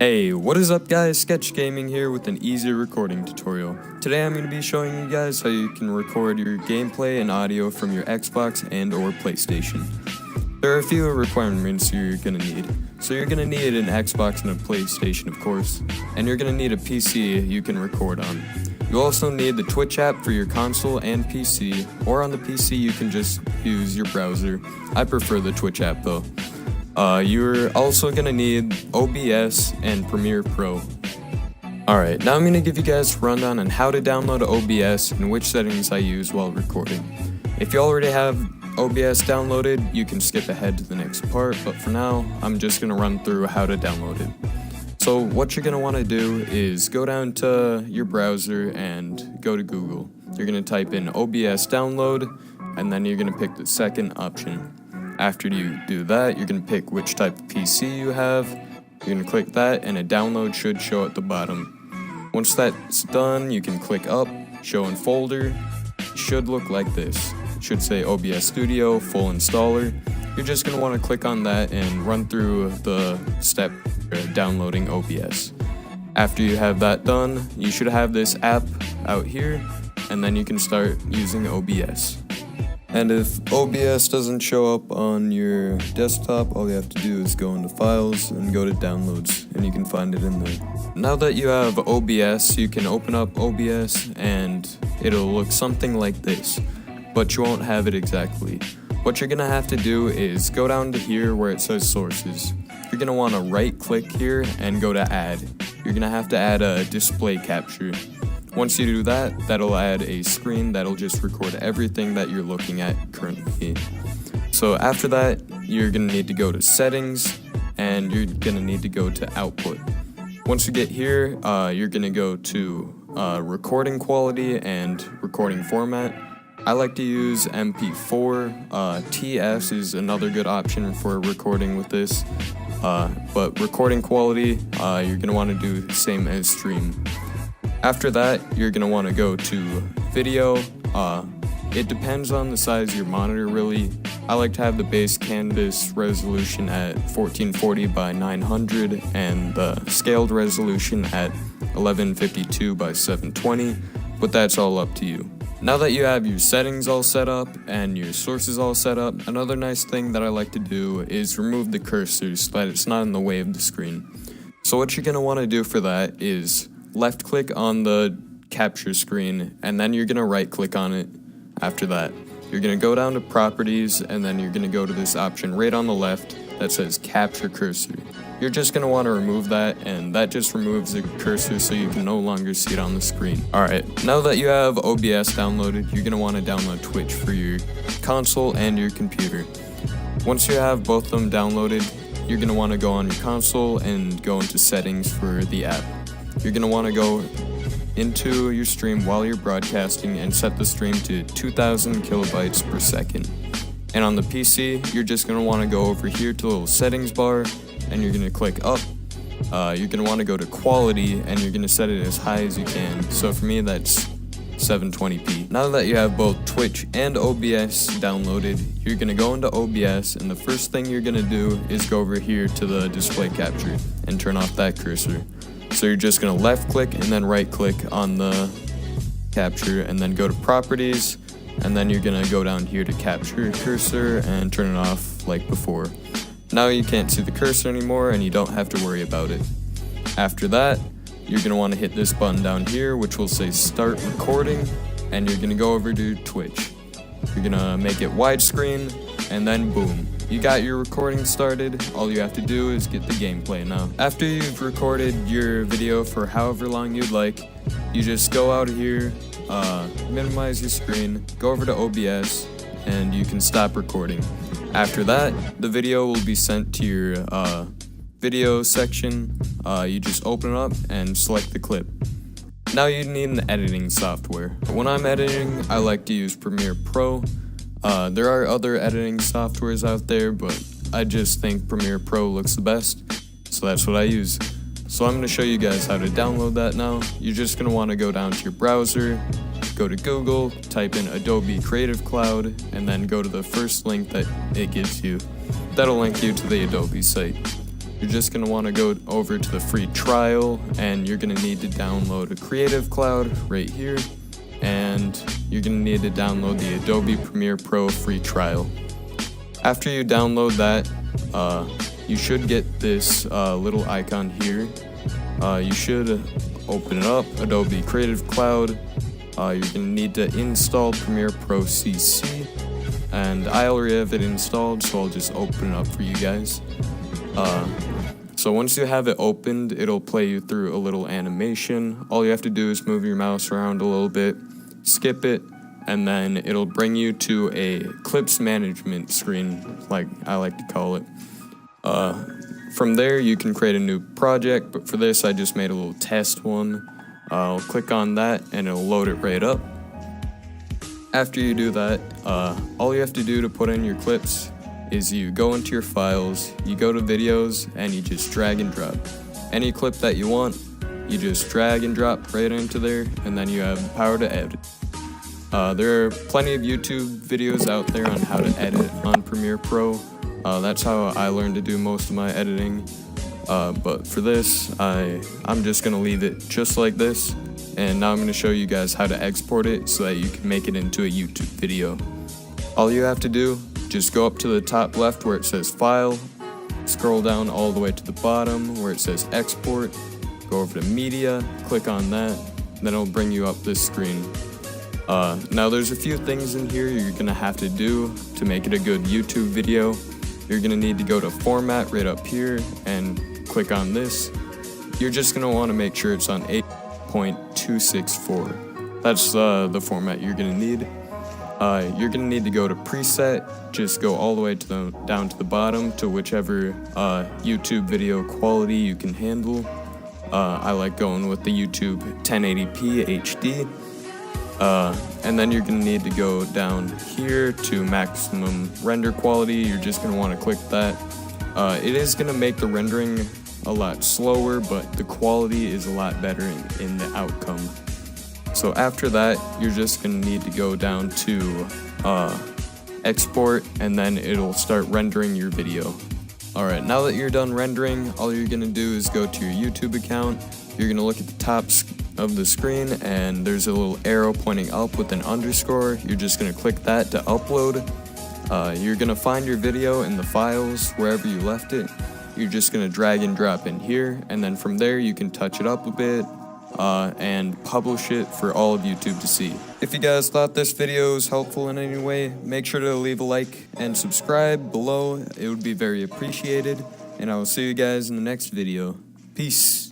Hey, what is up guys, Sketch Gaming here with an easy recording tutorial. Today I'm going to be showing you guys how you can record your gameplay and audio from your Xbox and or PlayStation. There are a few requirements you're going to need. So you're going to need an Xbox and a PlayStation of course, and you're going to need a PC you can record on. You also need the Twitch app for your console and PC, or on the PC you can just use your browser. I prefer the Twitch app though. You're also going to need OBS and Premiere Pro. Alright, now I'm going to give you guys a rundown on how to download OBS and which settings I use while recording. If you already have OBS downloaded, you can skip ahead to the next part, but for now, I'm just going to run through how to download it. So what you're going to want to do is go down to your browser and go to Google. You're going to type in OBS download, and then you're going to pick the second option. After you do that, you're going to pick which type of PC you have. You're going to click that, and a download should show at the bottom. Once that's done, you can click up, show in folder. It should look like this. It should say OBS Studio, full installer. You're just going to want to click on that and run through the step downloading OBS. After you have that done, you should have this app out here, and then you can start using OBS. And if OBS doesn't show up on your desktop, all you have to do is go into Files and go to Downloads, and you can find it in there. Now that you have OBS, you can open up OBS and it'll look something like this, but you won't have it exactly. What you're going to have to do is go down to here where it says Sources. You're going to want to right click here and go to Add. You're going to have to add a display capture. Once you do that, that'll add a screen that'll just record everything that you're looking at currently. So after that, you're going to need to go to Settings, and you're going to need to go to Output. Once you get here, you're going to go to Recording Quality and Recording Format. I like to use MP4. TS is another good option for recording with this. But recording quality, you're going to want to do the same as Stream. After that, you're going to want to go to Video. It depends on the size of your monitor really. I like to have the base canvas resolution at 1440 by 900 and the scaled resolution at 1152 by 720, but that's all up to you. Now that you have your settings all set up and your sources all set up, another nice thing that I like to do is remove the cursor so that it's not in the way of the screen. So what you're going to want to do for that is left click on the capture screen, and then you're going to right click on it. After that, you're going to go down to Properties, and then you're going to go to this option right on the left that says Capture Cursor. You're just going to want to remove that, and that just removes the cursor so you can no longer see it on the screen. Alright, now that you have OBS downloaded, you're going to want to download Twitch for your console and your computer. Once you have both of them downloaded, you're going to want to go on your console and go into Settings for the app. You're going to want to go into your stream while you're broadcasting and set the stream to 2000 kilobytes per second. And on the PC, you're just going to want to go over here to the little settings bar, and you're going to click up. You're going to want to go to quality, and you're going to set it as high as you can. So for me, that's 720p. Now that you have both Twitch and OBS downloaded, you're going to go into OBS, and the first thing you're going to do is go over here to the display capture and turn off that cursor. So you're just going to left click and then right click on the capture, and then go to Properties, and then you're going to go down here to Capture Cursor and turn it off like before. Now you can't see the cursor anymore and you don't have to worry about it. After that, you're going to want to hit this button down here which will say Start Recording, and you're going to go over to Twitch. You're going to make it widescreen, and then boom. You got your recording started. All you have to do is get the gameplay now. After you've recorded your video for however long you'd like, you just go out here, minimize your screen, go over to OBS, and you can stop recording. After that, the video will be sent to your video section. You just open it up and select the clip. Now you need an editing software. When I'm editing, I like to use Premiere Pro. There are other editing softwares out there, but I just think Premiere Pro looks the best, so that's what I use. So I'm going to show you guys how to download that now. You're just going to want to go down to your browser, go to Google, type in Adobe Creative Cloud, and then go to the first link that it gives you. That'll link you to the Adobe site. you're just going to want to go over to the free trial, and you're going to need to download a Creative Cloud right here, and you're going to need to download the Adobe Premiere Pro free trial. After you download that, you should get this little icon here. You should open it up, Adobe Creative Cloud. You're going to need to install Premiere Pro CC, and I already have it installed, so I'll just open it up for you guys. So once you have it opened, it'll play you through a little animation. All you have to do is move your mouse around a little bit, skip it, and then it'll bring you to a clips management screen, like I like to call it. From there, you can create a new project, but for this, I just made a little test one. I'll click on that, and it'll load it right up. After you do that, all you have to do to put in your clips is you go into your files, you go to videos, and you just drag and drop. Any clip that you want, you just drag and drop right into there, and then you have the power to edit. There are plenty of YouTube videos out there on how to edit on Premiere Pro. That's how I learned to do most of my editing. But for this, I'm just going to leave it just like this, and now I'm going to show you guys how to export it so that you can make it into a YouTube video. All you have to do, just go up to the top left where it says File, scroll down all the way to the bottom where it says Export, go over to Media, click on that, then it'll bring you up this screen. Now there's a few things in here you're going to have to do to make it a good YouTube video. You're going to need to go to Format right up here and click on this. You're just going to want to make sure it's on 8.264. That's the format you're going to need. You're going to need to go to Preset, just go all the way to down to the bottom to whichever YouTube video quality you can handle. I like going with the YouTube 1080p HD. And then you're going to need to go down here to maximum render quality. You're just going to want to click that. It is going to make the rendering a lot slower, but the quality is a lot better in the outcome. So after that, you're just going to need to go down to export, and then it'll start rendering your video. Alright, now that you're done rendering, all you're going to do is go to your YouTube account. You're going to look at the top of the screen, and there's a little arrow pointing up with an underscore. You're just going to click that to upload. You're going to find your video in the files wherever you left it. You're just going to drag and drop in here, and then from there you can touch it up a bit and publish it for all of YouTube to see. If you guys thought this video was helpful in any way, make sure to leave a like and subscribe below. It would be very appreciated, and I will see you guys in the next video. Peace.